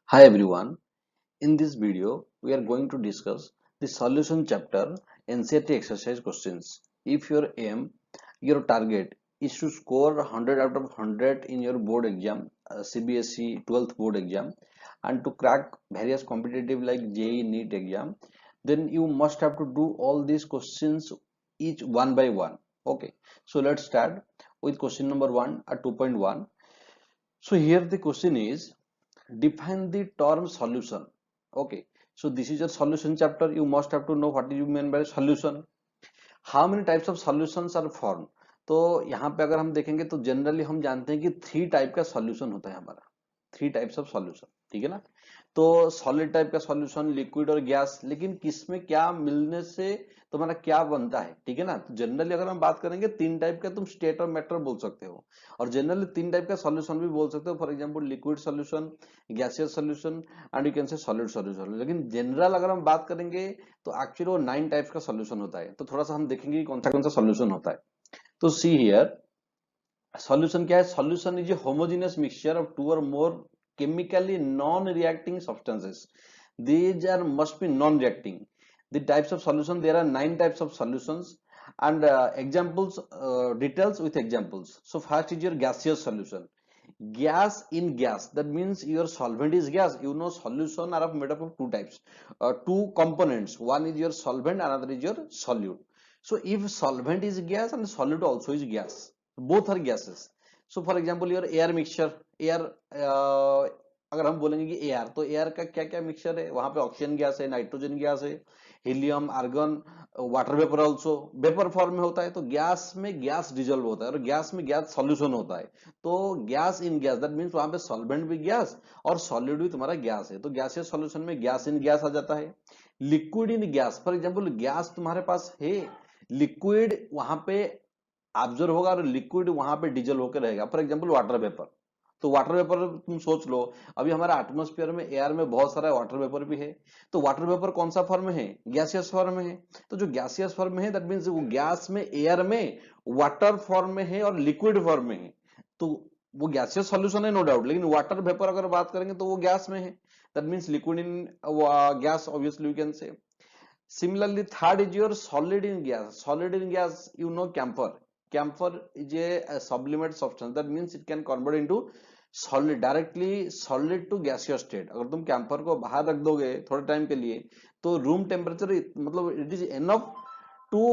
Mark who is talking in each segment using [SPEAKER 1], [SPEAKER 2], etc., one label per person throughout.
[SPEAKER 1] Hi everyone, in this video we are going to discuss the solution chapter NCERT exercise questions. If your aim, your target is to score 100 out of 100 in your board exam, CBSE 12th board exam, and to crack various competitive like JEE NEET exam, then you must have to do all these questions each one by one. Okay, so let's start with question number 1 at 2.1. So here the question is, define the term solution. Okay, so this is your solution chapter. You must have to know what do you mean by solution. How many types of solutions are formed? तो यहाँ पे अगर हम देखेंगे तो generally हम जानते हैं कि 3 टाइप का सॉल्यूशन होता है हमारा, 3 टाइप्स ऑफ सॉल्यूशन, ठीक है ना। तो सॉलिड टाइप का सॉल्यूशन, लिक्विड और गैस, लेकिन किसमें क्या मिलने से तुम्हारा क्या बनता है, ठीक है ना। तो जनरली अगर हम बात करेंगे 3 टाइप का, तुम स्टेट और मैटर बोल सकते हो, और जनरली 3 टाइप का सॉल्यूशन भी बोल सकते हो। For example liquid solution, gaseous solution and you can say solid solution. लेकिन जनरल अगर हम बात करेंगे तो एक्चुअली वो 9 टाइप्स का सॉल्यूशन होता है। तो थोड़ा सा हम देखेंगे कि कौन सा सॉल्यूशन होता है। तो सी हियर, सॉल्यूशन क्या है? Solution is a homogeneous mixture of 2 or more chemically non-reacting substances. These are must be non-reacting. The types of solution, there are 9 types of solutions, and examples, details with examples. So first is your gaseous solution. Gas in gas, that means your solvent is gas. You know solution are made up of 2 types, 2 components. One is your solvent, another is your solute. So if solvent is gas and solute also is gas, both are gases. So for example your air mixture, air, अगर हम बोलेंगे कि air, तो air का क्या क्या mixture है, वहां पे ऑक्सीजन गैस है, नाइट्रोजन गैस है, helium, argon, water vapour also vapour form में होता है। तो गैस में गैस डिजोल्व होता है और गैस में गैस सॉल्यूशन होता है। तो gas in gas, that means वहां पे सॉल्वेंट भी गैस और सॉलिड भी तुम्हारा गैस है। तो गैसियस सॉल्यूशन में गैस इन गैस आ जाता है। Liquid in gas, for example gas तुम्हारे पास है, लिक्विड वहां पे ऑब्जर्व होगा और लिक्विड वहां पे डिजल होकर रहेगा। फॉर एग्जांपल वाटर वेपर, तो वाटर वेपर तुम सोच लो, अभी हमारे एटमॉस्फेयर में, एयर में बहुत सारा वाटर वेपर भी है। तो वाटर वेपर कौन सा फॉर्म में है? गैसियस फॉर्म में है। तो जो गैसियस फॉर्म में है, दैट मींस वो गैस में, एयर में, वाटर फॉर्म में है और लिक्विड फॉर्म में है। तो वो गैसियस सॉल्यूशन है, नो डाउट। लेकिन वाटर वेपर अगर बात करेंगे तो वो गैस में है, that means liquid in gas, obviously you can say. Similarly, third is your solid in gas. Solid in gas, you know camphor. Camphor is a sublimate substance. That means it can convert into solid, directly solid to gaseous state. अगर तुम camphor को बाहर रख दोगे थोड़े time के लिए, तो रूम टेम्परेचर, मतलब it is enough to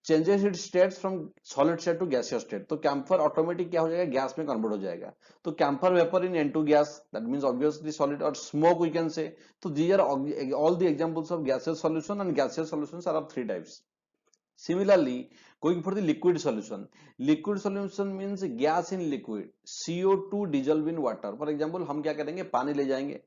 [SPEAKER 1] changes it states from solid state to gaseous state. तो कैंफर ऑटोमेटिक क्या हो जाएगा? गैस में कन्वर्ट हो जाएगा। तो camphor vapour in N2 gas, that means obviously solid. और smoke we can say. So these are all the examples of gaseous solution, and gaseous solutions are of 3 types. Similarly, going for the liquid solution. Liquid solution means gas in liquid, CO2 dissolve in water. For example, हम क्या करेंगे? पानी ले जाएंगे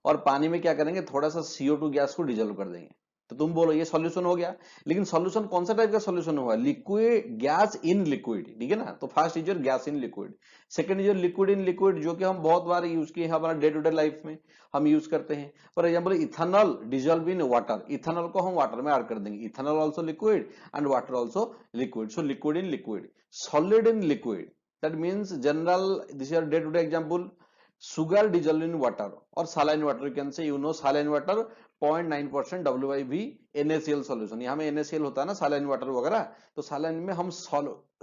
[SPEAKER 1] और पानी में क्या करेंगे? थोड़ा सा CO2 गैस को डिजोल्व कर देंगे। तो तुम बोलो ये सॉल्यूशन हो गया। लेकिन सॉल्यूशन कौन सा टाइप का सॉल्यूशन होगा? लिक्विड, गैस इन लिक्विड, ठीक है ना। तो first is your gas in liquid, second is your liquid in liquid, जो कि हम बहुत बार यूज किए हैं हमारा डे टू डे लाइफ में, हम यूज करते हैं। For example ethanol dissolve in water, ethanol को हम वाटर में ऐड कर देंगे। Ethanol also liquid and water also liquid, so liquid in liquid. Solid in liquid, that means general, this is day to day example, sugar dissolved in water or saline water, you can say, you know saline water 0.9% WIV NaCl solution। यहाँ में NaCl होता है ना saline water वगैरह। तो saline में हम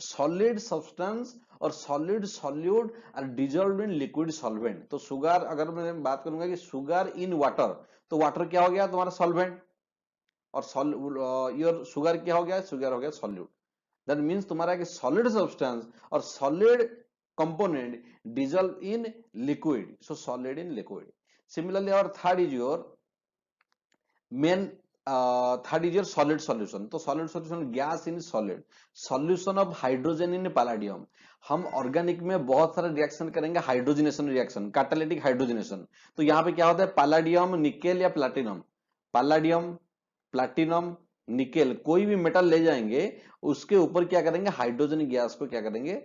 [SPEAKER 1] solid substance और solid solute और dissolved in liquid solvent। तो sugar, अगर मैं बात करूंगा कि sugar in water, तो water क्या हो गया तुम्हारा? solvent। और योर sugar क्या हो गया? sugar हो गया solute। दैट मीन्स तुम्हारा एक सॉलिड सब्सटेंस और solid component dissolve in liquid, so solid in liquid. Similarly और third is your main, third is your solid solution. तो solid solution, gas in solid, solution of hydrogen in palladium. हम organic में बहुत सारे reaction करेंगे, hydrogenation reaction, catalytic hydrogenation. तो यहाँ पे क्या होता है? पैलाडियम, निकेल या प्लैटिनम, पैलाडियम, प्लैटिनम, निकेल, कोई भी मेटल ले जाएंगे, उसके ऊपर क्या करेंगे? हाइड्रोजन गैस को क्या करेंगे?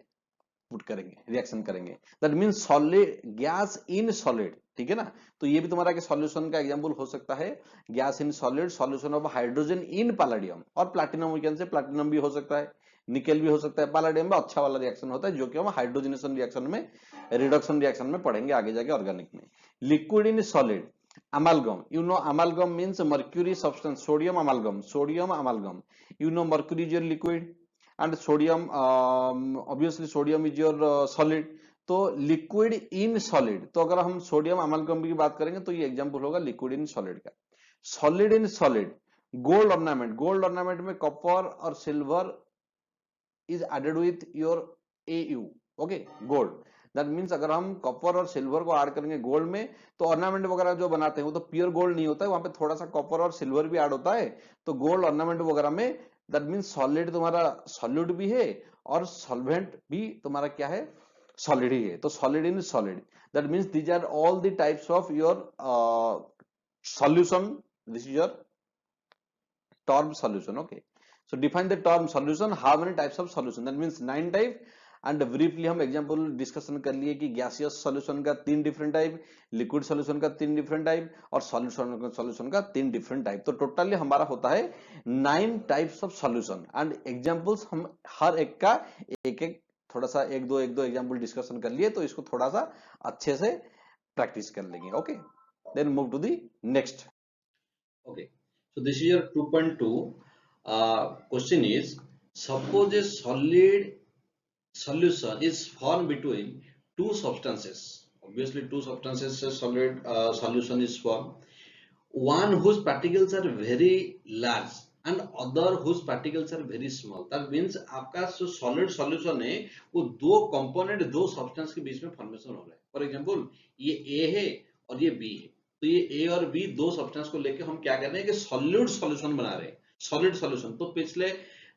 [SPEAKER 1] पुट करेंगे, रिएक्शन करेंगे। That means solid, gas in solid, ठीक है ना। तो ये भी तुम्हारा के सॉल्यूशन का एग्जांपल हो सकता है, gas in solid, solution of hydrogen in palladium. और platinum we can say, platinum भी हो सकता है, निकेल भी हो सकता है। पैलाडियम में अच्छा वाला रिएक्शन होता है, जो कि हम हाइड्रोजनेशन रिएक्शन में, रिडक्शन रिएक्शन में पढ़ेंगे आगे जाके ऑर्गेनिक में। liquid in solid, amalgam. You know amalgam means mercury substance, sodium amalgam, sodium amalgam. You know mercury is your liquid and sodium, obviously sodium is your solid. तो liquid in solid, तो अगर हम sodium अमालगम की बात करेंगे तो ये example होगा लिक्विड इन सॉलिड का। Solid in solid, gold ornament, gold ornament में कॉपर और silver is added with your AU, okay, gold. That means अगर हम कॉपर और सिल्वर को ऐड करेंगे गोल्ड में, तो ऑर्नामेंट वगैरह जो बनाते हैं वो तो प्योर गोल्ड नहीं होता है, वहां पे थोड़ा सा कॉपर और सिल्वर भी ऐड होता है। तो गोल्ड ऑर्नामेंट वगैरह में दैट मीन्स सॉलिड तुम्हारा सॉलिड भी है और सॉल्वेंट भी तुम्हारा क्या है, सॉलिड ही है। तो solid in solid, that means these are all the types of your solution. This is your term solution, okay. So define the term solution, how many types of solution, that means 9 type। And briefly हम example discussion कर लिए कि gaseous solution का 3 different type, liquid solution का 3 different type और solution का 3 different type. तो totally हमारा होता है 9 types of solution and examples हम हर एक का एक एक थोड़ा सा एक दो एग्जांपल डिस्कशन कर लिए, तो इसको थोड़ा सा अच्छे से प्रैक्टिस कर लेंगे, okay. Then move to the next.
[SPEAKER 2] Okay, so this is your 2.2. Question is, suppose a solid solution is formed between two substances. Obviously two substances, a solid solution is formed, one whose particles are very large and other whose particles are very small. That means आपका जो solid solution है वो दो component, दो substance के बीच में formation हो रहा है। For example ये A है और ये B है, तो ये A और B दो सब्सटेंस को लेके हम क्या कर रहे हैं कि सॉलिड सॉल्यूशन बना रहे हैं। सॉलिड सॉल्यूशन, तो पिछले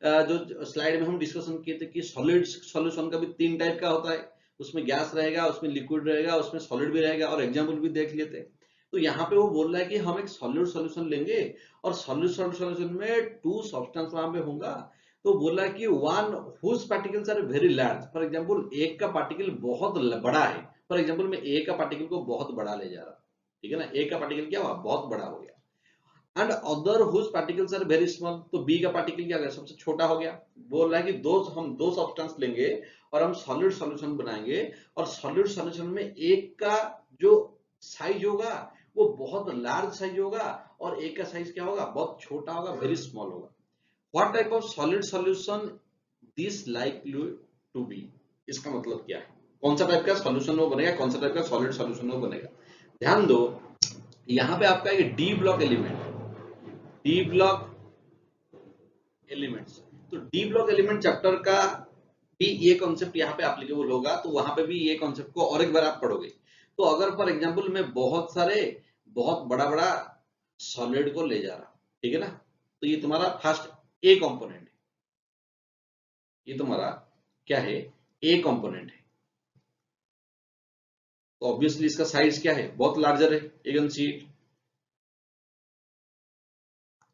[SPEAKER 2] जो स्लाइड में हम डिस्कशन किए थे कि सॉलिड सॉल्यूशन का भी 3 टाइप का होता है, उसमें गैस रहेगा, उसमें लिक्विड रहेगा, उसमें सॉलिड भी रहेगा, और एग्जांपल भी देख लेते हैं। तो यहाँ पे वो बोल रहा है कि हम एक सॉलिड सॉल्यूशन लेंगे और सॉलिड सॉल्यूशन में 2 सब्सटेंस वहां पे होगा। तो बोल रहा है कि one whose particles are very large, for example एक का पार्टिकल बहुत बड़ा है। फॉर एग्जांपल मैं ए का पार्टिकल को बहुत बड़ा ले जा रहा हूं, ठीक है ना, ए का पार्टिकल क्या हुआ, बहुत बड़ा हो गया। And other whose particles are very small, तो बी का पार्टिकल क्या हो गया, सबसे छोटा हो गया। बोल रहा है कि हम दो सब्सटेंस लेंगे और हम सॉलिड सॉल्यूशन बनाएंगे, और सॉलिड सॉल्यूशन में एक का जो साइज होगा वो बहुत लार्ज साइज होगा और एक का साइज क्या होगा, बहुत छोटा होगा, वेरी स्मॉल होगा। What type of solid solution this likely to be, इसका मतलब क्या है, कौन सा टाइप का सॉल्यूशन वो बनेगा, कौन सा टाइप का सॉलिड सॉल्यूशन वो बनेगा। ध्यान दो, यहाँ पे आपका एक D block element, D block elements, तो डी ब्लॉक एलिमेंट चैप्टर का भी ये कॉन्सेप्ट यहाँ पे एप्लीकेबल होगा, तो वहां पे भी ये कॉन्सेप्ट को और एक बार आप पढ़ोगे। तो अगर फॉर एग्जांपल मैं बहुत सारे बहुत बड़ा बड़ा सॉलिड को ले जा रहा हूं, ठीक है ना, तो ये तुम्हारा फर्स्ट ए कंपोनेंट है, ये तुम्हारा क्या है, ए कंपोनेंट है। तो ऑब्वियसली इसका साइज क्या है, बहुत लार्जर है, यू कैन सी इट,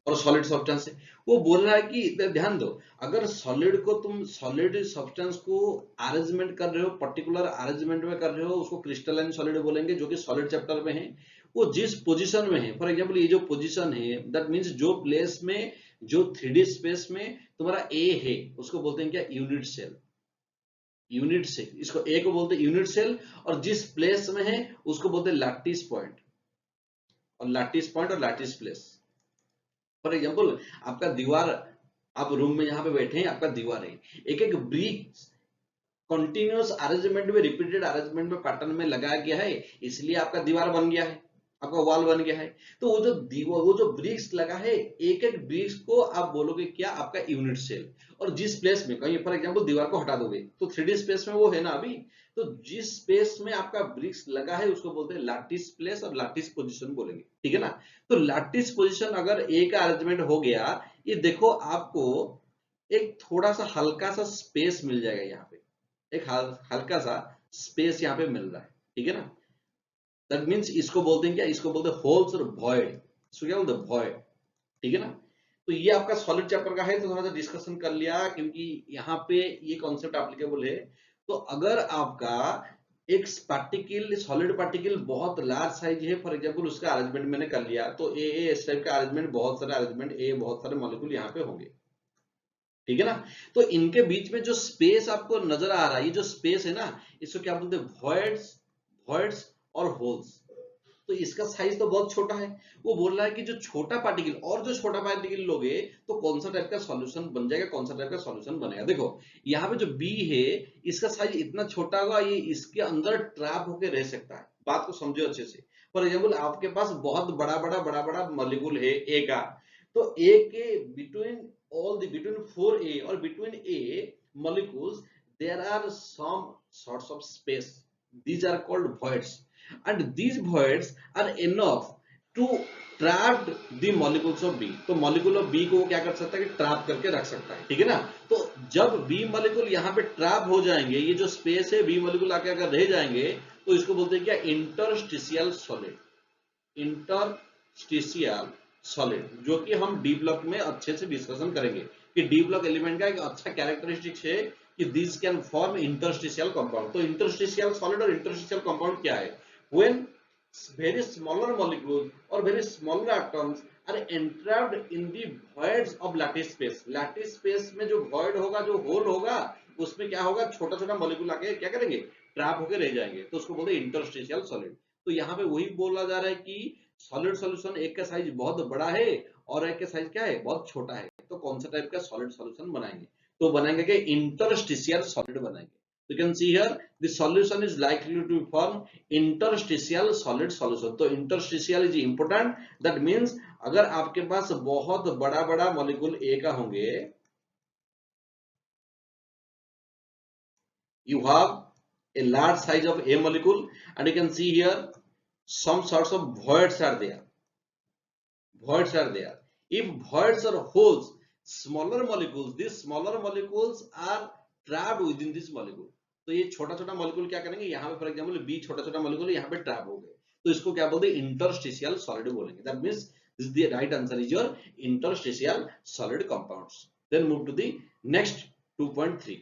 [SPEAKER 2] और सॉलिड सब्सटेंस है। वो बोल रहा है कि ध्यान दो, अगर सॉलिड को तुम सॉलिड सब्सटेंस को अरेंजमेंट कर रहे हो, पर्टिकुलर अरेंजमेंट में कर रहे हो, उसको क्रिस्टलाइन सॉलिड बोलेंगे, जो कि सॉलिड चैप्टर में है। वो जिस पोजीशन में है, फॉर एग्जांपल ये जो पोजीशन है, दैट मींस जो प्लेस में, जो 3D स्पेस में तुम्हारा ए है, उसको बोलते हैं क्या, यूनिट सेल। यूनिट सेल, इसको ए को बोलते हैं यूनिट सेल, और जिस प्लेस में है उसको बोलते हैं लैटिस पॉइंट, और लैटिस पॉइंट और लैटिस प्लेस। फॉर एग्जाम्पल आपका दीवार, आप रूम में जहां पे बैठे हैं, आपका दीवार है, एक एक ब्रिक कंटिन्यूअस अरेंजमेंट में, रिपीटेड अरेंजमेंट में, पैटर्न में लगाया गया है, इसलिए आपका दीवार बन गया है, आपका वॉल बन गया है। तो वो जो दीवार, वो जो ब्रिक्स लगा है, एक एक ब्रिक्स को आप बोलोगे क्या, आपका यूनिट सेल। और जिस प्लेस में, कहीं फॉर एग्जांपल दीवार को हटा दोगे तो 3D स्पेस में वो है ना अभी, तो जिस स्पेस में आपका ब्रिक्स लगा है उसको बोलते हैं लैटिस प्लेस और लैटिस पोजीशन बोलेंगे, ठीक है ना। तो लैटिस पोजीशन अगर ए का अरेंजमेंट हो गया, ये देखो आपको एक थोड़ा सा हल्का सा स्पेस मिल जाएगा, यहाँ पे एक हल्का सा स्पेस यहाँ पे मिल रहा है, ठीक है ना। दैट मीन्स इसको बोलते हैं क्या, इसको बोलते हैं होल्स और वॉइड, इसको क्या बोलते हैं, वॉइड, ठीक है ना। तो ये आपका सॉलिड चैप्टर का है, तो थोड़ा सा डिस्कशन कर लिया, क्योंकि यहाँ पे ये कॉन्सेप्ट एप्लीकेबल है। तो अगर आपका एक पार्टिकल, सॉलिड पार्टिकल बहुत लार्ज साइज है, फॉर एग्जांपल उसका अरेंजमेंट मैंने कर लिया, तो ए इस टाइप का अरेंजमेंट, बहुत सारे अरेंजमेंट ए, बहुत सारे मॉलिक्यूल यहाँ पे होंगे, ठीक है ना। तो इनके बीच में जो स्पेस आपको नजर आ रहा है, ये जो स्पेस है ना, इसको क्या बोलते हैं, वॉइड्स, वॉइड्स और होल्स। इसका साइज तो बहुत छोटा है। वो बोल रहा है कि जो छोटा पार्टिकल और जो छोटा पार्टिकल लोगे तो कौन सा टाइप का सॉल्यूशन बन जाएगा, कौन सा टाइप का सॉल्यूशन बनेगा। देखो यहाँ पे जो बी है इसका साइज इतना छोटा होगा, ये इसके अंदर ट्रैप होकर रह सकता है। बात को समझो अच्छे से। फॉर एग्जाम्पल आपके पास बहुत बड़ा बड़ा मॉलिक्यूल है ए का, तो ए के between between 4a or between a molecules there are some sorts of space. These are called voids, and these voids are enough to trap the molecules of B. तो molecule of B को वो क्या कर सकता है कि trap करके रख सकता है, ठीक है ना। तो जब B molecule यहाँ पे ट्रैप हो जाएंगे, ये जो स्पेस है B molecule आके अगर रह जाएंगे तो इसको बोलते हैं क्या, इंटरस्टिशियल सॉलिड। इंटरस्टिशियल सॉलिड, जो कि हम डी ब्लॉक में अच्छे से डिस्कशन करेंगे कि डी ब्लॉक एलिमेंट का एक अच्छा कैरेक्टरिस्टिक्स है कि this can form interstitial compound. तो इंटरस्टिशियल सॉलिड और इंटरस्टिशियल कंपाउंड क्या है, when very smaller molecules or very smaller atoms are entrapped in the voids of lattice space. lattice space में जो void होगा, जो होल होगा, उसमें क्या होगा, छोटा छोटा मॉलिक्यूल आके क्या करेंगे, ट्रैप होकर रह जाएंगे, तो उसको बोलते हैं इंटरस्टिशियल सॉलिड। तो यहाँ पे वही बोला जा रहा है कि सॉलिड सॉल्यूशन एक का साइज बहुत बड़ा है और एक का साइज क्या है, बहुत छोटा है, तो कौन सा टाइप का सॉलिड सॉल्यूशन बनाएंगे, तो बनाएंगे कि इंटरस्टिशियल सॉलिड बनाएंगे। You can see here the solution is likely to form interstitial solid solution. तो interstitial is important. That means अगर आपके पास बहुत बड़ा बड़ा मॉलिक्यूल A का होंगे, you have a large size of A molecule, and you can see here some sorts of voids are there. Voids are there. If voids or holes, smaller molecules, these smaller molecules are trapped within this molecule. तो ये छोटा छोटा molecule क्या करेंगे, यहाँ पे for example B छोटा छोटा मॉलिक्यूल यहाँ पे ट्रैप हो गए, तो इसको क्या बोलते हैं, इंटरस्टिशियल सॉलिड बोलेंगे। That means this the right answer is your interstitial solid compounds. Then move to the next 2.3.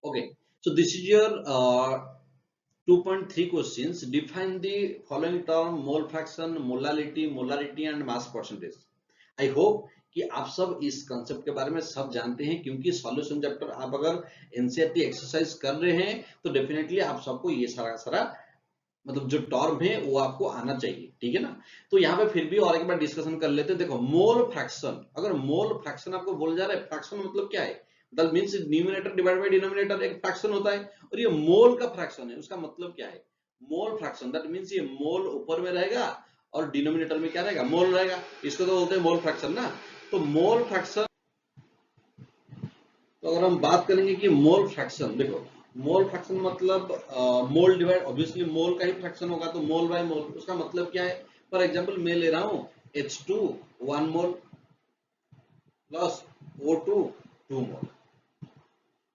[SPEAKER 2] Okay, so this is your 2.3 questions. Define the following term: mole fraction, molarity and mass percentage. I hope कि आप सब इस concept के बारे में सब जानते हैं, क्योंकि सॉल्यूशन चैप्टर आप अगर एनसीईआरटी एक्सरसाइज कर रहे हैं तो डेफिनेटली आप सबको ये सारा मतलब जो टर्म है वो आपको आना चाहिए, ठीक है ना। तो यहाँ पे फिर भी और एक बार डिस्कशन कर लेते हैं। देखो मोल फ्रैक्शन, अगर मोल फ्रैक्शन आपको बोला जा रहा है, फ्रैक्शन मतलब क्या है, that means numerator divide by denominator एक फ्रैक्शन होता है, और ये मोल का फ्रैक्शन है, उसका मतलब क्या है, मोल फ्रैक्शन, दैट मींस ये मोल ऊपर में रहेगा और डिनोमिनेटर में क्या रहेगा, मोल रहेगा, इसको तो बोलते हैं मोल फ्रैक्शन ना। तो मोल फ्रैक्शन, तो अगर हम बात करेंगे कि मोल फ्रैक्शन, देखो मोल फ्रैक्शन मतलब मोल डिवाइड, ऑब्वियसली मोल का ही फ्रैक्शन होगा, तो मोल बाय मोल, उसका मतलब क्या है, फॉर एग्जांपल मैं ले रहा हूं H2 1 मोल प्लस O2 2 मोल।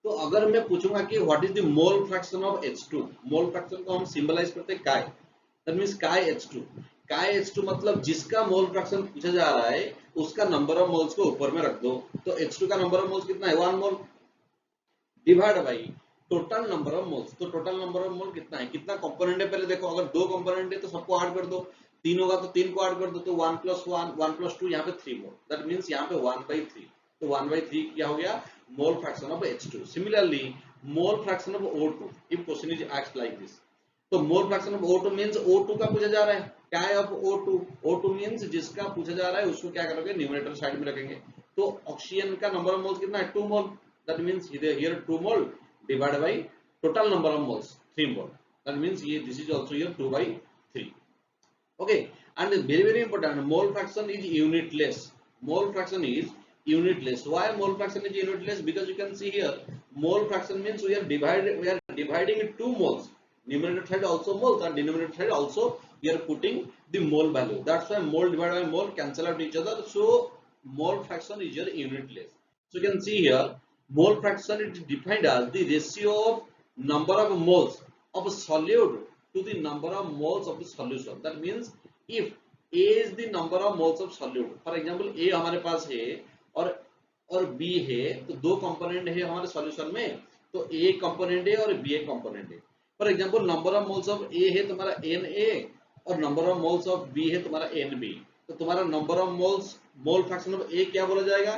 [SPEAKER 2] तो अगर मैं पूछूंगा कि what is the mole fraction of H2, mole fraction को हम सिंबलाइज करते हैं काय, दैट मींस काय H2। काय H2 मतलब जिसका मोल फ्रैक्शन पूछा जा रहा है उसका नंबर ऑफ मोल्स को ऊपर में रख दो, तो H2 का नंबर ऑफ मोल्स कितना है, 1 mole, divide by total number of moles. तो टोटल नंबर ऑफ मोल कितना है, कितना कंपोनेंट है, पहले देखो, अगर 2 कंपोनेंट है तो सबको ऐड कर दो, 3 होगा तो 3 को ऐड कर दो, तो 1 + 1 1 + 2 यहाँ पे 3 मोल, दैट मींस यहाँ पे 1/3, तो 1/3 क्या हो गया, मोल fraction of H2। Similarly mole fraction of O2, if question is asked like this, तो mole fraction of O2 means O2 का पूछा जा रहा है, क्या है ऑफ O2, O2 मींस जिसका पूछा जा रहा है उसको क्या करोगे, न्यूमरेटर साइड में रखेंगे, तो ऑक्सीजन का नंबर ऑफ मोल्स कितना है, 2 mole, that means here 2 mole divide by total number of moles 3 mole, that means ये this is also here 2/3। Okay, and very important, mole fraction is unitless. Mole fraction is unitless. Why mole fraction is unitless? Because you can see here mole fraction means we are dividing 2 moles, numerator side also moles and denominator side also we are putting the mole value. That's why mole divided by mole cancel out each other, so mole fraction is your unitless. So you can see here mole fraction is defined as the ratio of number of moles of a solid to the number of moles of the solution. That means if A is the number of moles of solute, for example A हमारे पास है और B है, तो 2 component है हमारे solution में, तो A एक कंपोनेंट है और B एक कंपोनेंट है। For example number of moles of A है तुम्हारा Na और number of moles of B है तुम्हारा Nb, तो तुम्हारा number of moles, mole fraction of A क्या बोला जाएगा,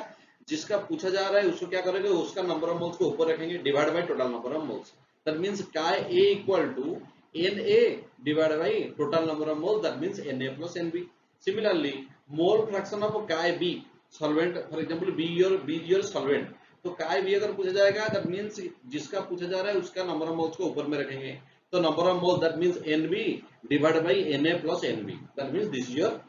[SPEAKER 2] जिसका पूछा जा रहा है उसको क्या करेंगे, उसका नंबर ऑफ मोल्स को ऊपर रखेंगे divide by total number of moles, that means chi A equal to Na divided by total number of moles, that means Na plus Nb. Similarly, mole fraction of Chi B solvent, for example B is your solvent, तो Chi B अगर पूछा जाएगा that means जिसका पूछा जा रहा है उसका नंबर ऑफ मोल्स को ऊपर में रखेंगे, तो number of moles that means Nb divided by Na plus Nb, that means this is your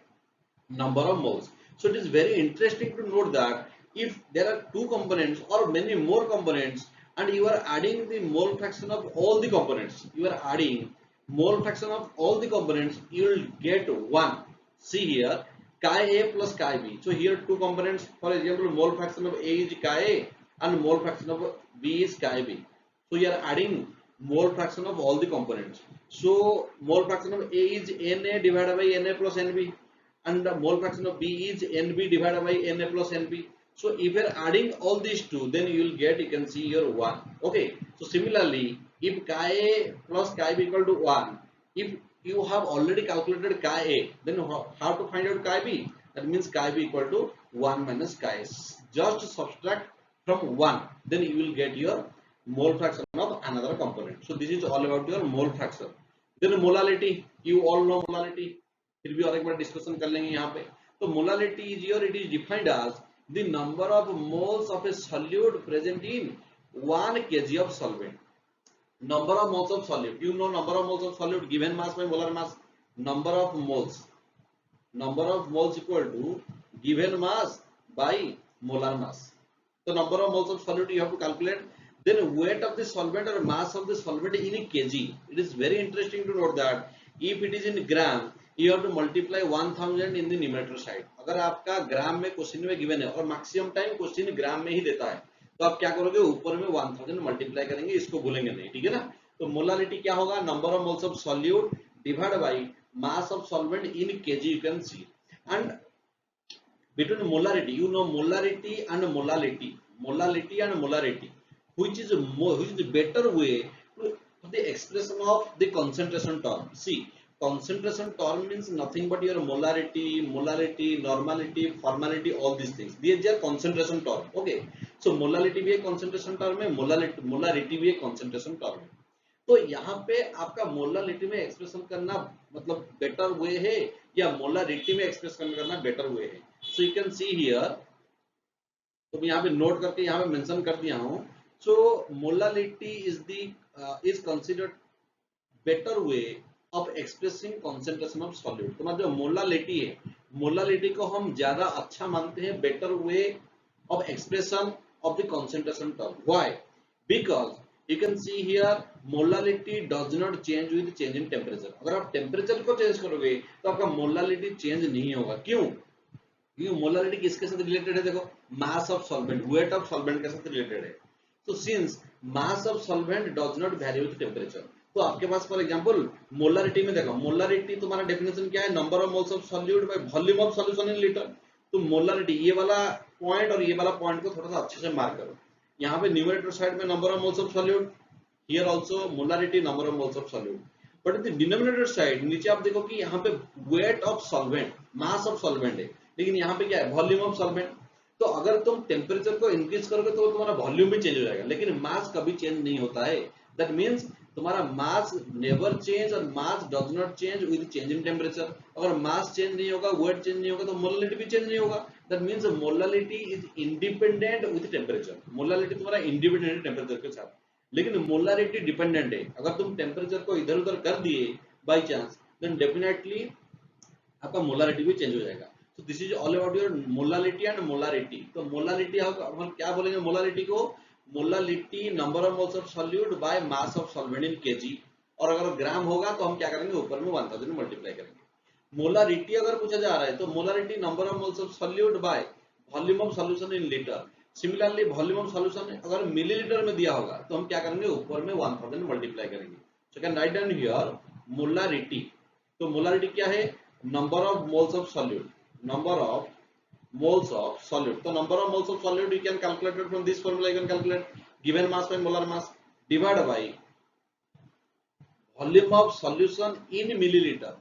[SPEAKER 2] number of moles. So it is very interesting to note that if there are two components or many more components and you are adding the mole fraction of all the components, you are adding mole fraction of all the components, you will get 1. See here, chi A plus chi B. So here two components, for example mole fraction of A is chi A and mole fraction of B is chi B. So you are adding mole fraction of all the components. So mole fraction of A is Na divided by Na plus Nb, and the mole fraction of B is Nb divided by Na plus Nb. So if you are adding all these two, then you will get, you can see here 1. Okay. So similarly, if chi A plus chi B equal to 1, if you have already calculated chi A, then how to find out chi B? That means chi B equal to 1 minus chi A. Just subtract from 1, then you will get your mole fraction of another component. So this is all about your mole fraction. Then molality, you all know molality. फिर भी और एक बार discussion कर लेंगे यहाँ पे. तो molality is your, it is defined as the number of moles of a solute present in 1 kg of solvent. Number of moles of solute, you know number of moles of solute given mass by molar mass. Number of moles equal to given mass by molar mass. So number of moles of solute you have to calculate. Then weight of the solvent or mass of the solvent in a kg. It is very interesting to note that if it is in gram, you have to multiply 1000 in the numerator side. अगर आपका ग्राम में question में given है और maximum time question ग्राम में ही देता है, तो आप क्या करोगे, ऊपर में 1000 मल्टीप्लाई करेंगे, इसको भूलेंगे नहीं, ठीक है ना. तो मोलालिटी क्या होगा, number of moles of solute divide by mass of solvent in KG. You can see. And between molarity, you know molarity and molality, which is the better way to the expression of the concentration term. See, concentration term means nothing but your molarity, normality, formality, all these things. These are concentration term. Okay. So molality भी एक concentration term है, molarity भी एक concentration term है. तो यहाँ पे आपका मोलालिटी में एक्सप्रेशन करना मतलब बेटर वे है या मोलारिटी में एक्सप्रेस करना बेटर वे है. So you can see here, तो मैं यहाँ पे नोट करके यहाँ पे मेंशन कर दिया हूँ. So molality is considered better way of expressing concentration of solute. तो मतलब जो मोलालिटी है, मोलालिटी को हम ज्यादा अच्छा मानते हैं, better way of expression of the concentration term. Why? Because you can see here molality does not change with change in temperature. अगर आप टेम्परेचर को चेंज करोगे तो आपका मोलालिटी चेंज नहीं होगा. क्यों? क्योंकि मोलालिटी किसके साथ रिलेटेड है, देखो मास of solvent, weight of solvent के साथ रिलेटेड है. तो since mass of solvent does not very with temperature, तो आपके पास फॉर एग्जांपल मोलारिटी में देखो, मोलारिटी तुम्हारा डेफिनेशन क्या है, number of moles of solute by volume of solution in litre. तो मोलारिटी, ये वाला पॉइंट और ये वाला पॉइंट को थोड़ा सा अच्छे से मार्क करो. यहाँ पे न्यूमरेटर साइड में number of moles of solute, here also molarity, number of moles of solute. But in the denominator side नीचे आप देखो कि यहाँ पे weight of solvent, mass of solvent है, लेकिन यहाँ पे क्या है, वॉल्यूम ऑफ सॉल्वेंट. तो अगर तुम टेम्परेचर को इंक्रीज करोगे तो तुम्हारा वॉल्यूम भी चेंज हो जाएगा, लेकिन मास कभी चेंज नहीं होता है. दैट मीन्स तुम्हारा मास नेवर चेंज और mass does not change with change in temperature. अगर मास चेंज नहीं होगा, वेट चेंज नहीं होगा, तो मोलालिटी भी चेंज नहीं होगा. That means molality is independent with temperature. Molality तुम्हारा इंडिपेंडेंट है टेम्परेचर के साथ, लेकिन मोलारिटी डिपेंडेंट है. अगर तुम टेम्परेचर को इधर उधर कर दिए बाय चांस, देन डेफिनेटली आपका मोलारिटी भी चेंज हो जाएगा. So this is all about your molality and molarity. तो मोलालिटी हम क्या बोलेंगे, मोलालिटी को molality number of moles of solute by mass of solvent in KG. और अगर ग्राम होगा तो हम क्या करेंगे, ऊपर में 1000 मल्टीप्लाई करेंगे. मोलारिटी अगर पूछा जा रहा है तो molarity number of moles of solute by volume of solution in litre. Similarly volume of solution अगर मिलीलीटर में दिया होगा तो हम क्या करेंगे, ऊपर में 1000 मल्टीप्लाई करेंगे. So can write down here molarity. तो मोलारिटी क्या है, number of moles of solute, number of moles of solute. So number of moles of solute you can calculate it from this formula. You can calculate given mass by molar mass divided by volume of solution in milliliter.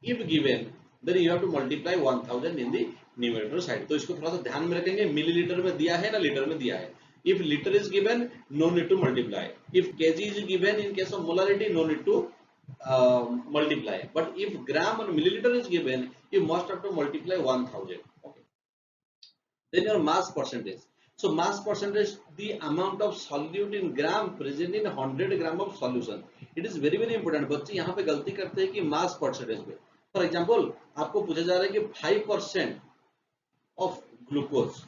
[SPEAKER 2] If given, then you have to multiply 1000 in the numerator side. तो इसको थोड़ा सा ध्यान में रखेंगे, millilitre में दिया है ना लीटर में दिया है. If liter is given, no need to multiply. If kg is given in case of molarity, no need to multiply. But if gram and milliliter is given, you must have to multiply 1000. Okay. Then your mass percentage. So mass percentage, the amount of solute in gram present in 100 gram of solution. It is very very important. बच्चे यहाँ पे गलती करते हैं कि mass percentage पे. For example, आपको पूछा जा रहा है कि 5% of glucose,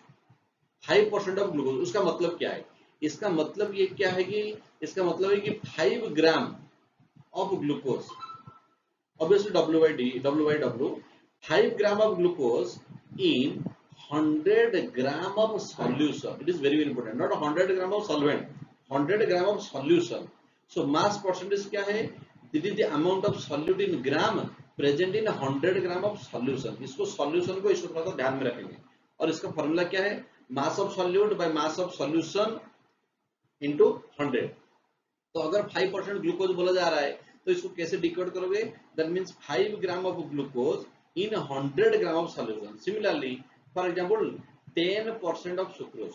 [SPEAKER 2] 5% of glucose, उसका मतलब क्या है? इसका मतलब ये क्या है कि इसका मतलब है कि 5 ग्राम of glucose, obviously W, 5 gram of glucose in 100 gram of solution. It is very very important, not 100 gram of solvent, 100 gram of solution. So mass percentage क्या है? This is the amount of solute in gram present in 100 gram of solution. इसको solution को इसको थोड़ा सा ध्यान में रखेंगे. और इसका फॉर्मूला क्या है? mass of solute by mass of solution into 100. तो अगर 5% ग्लूकोज बोला जा रहा है तो इसको कैसे डिकोड करोगे? That means 5 gram of glucose in 100 gram of solution. Similarly, for example 10% of sucrose,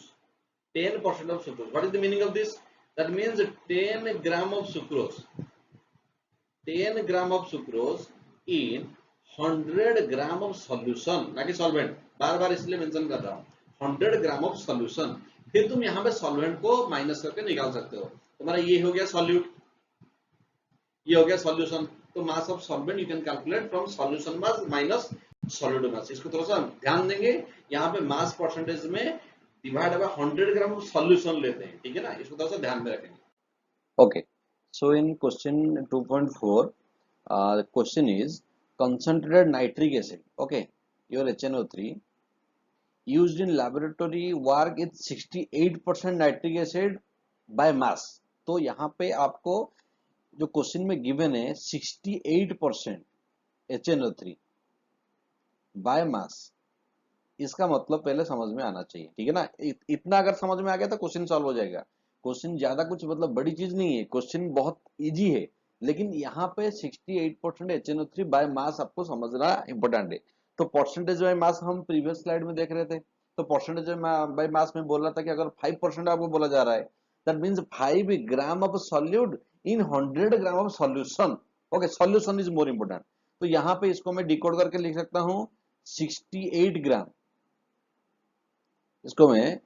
[SPEAKER 2] 10% of sucrose. What is the meaning of this? That means 10 gram of sucrose, 10 gram of sucrose in 100 gram of solution, ना कि solvent. बार बार इसलिए mention कर रहा हूं, 100 gram of solution. फिर तुम यहां पे सॉल्वेंट को माइनस करके निकाल सकते हो. तुम्हारा ये हो गया सॉल्यूट, ये हो गया सॉल्यूशन. तो mass of solvent you can calculate from solution mass minus solute mass. इसको थोड़ा सा ध्यान देंगे. यहाँ पे मास परसेंटेज में divide by 100 gram of solution लेते हैं, ठीक है ना? इसको थोड़ा सा ध्यान में रखेंगे.
[SPEAKER 1] Okay, so in question 2.4, the question is concentrated nitric acid. Okay, your HNO3 used in laboratory work with 68% nitric acid by mass. तो यहाँ पे आपको जो क्वेश्चन में गिवन है 68% HNO3 बाय मास, इसका मतलब पहले समझ में आना चाहिए, ठीक है ना? इतना अगर समझ में आ गया तो क्वेश्चन सॉल्व हो जाएगा. क्वेश्चन ज्यादा कुछ मतलब बड़ी चीज नहीं है, क्वेश्चन बहुत इजी है, लेकिन यहाँ पे 68% HNO3 बाय मास आपको समझना इंपॉर्टेंट है. तो परसेंटेज बाय मास हम प्रीवियस स्लाइड में देख रहे थे. तो परसेंटेज बाय मास में बोल रहा था कि अगर 5% आपको बोला जा रहा है, that means 5 gram of solute in 100 gram of solution. Okay, solution is more important. तो यहाँ पे इसको मैं डिकोड करके लिख सकता हूँ 68 ग्राम. इसको मैं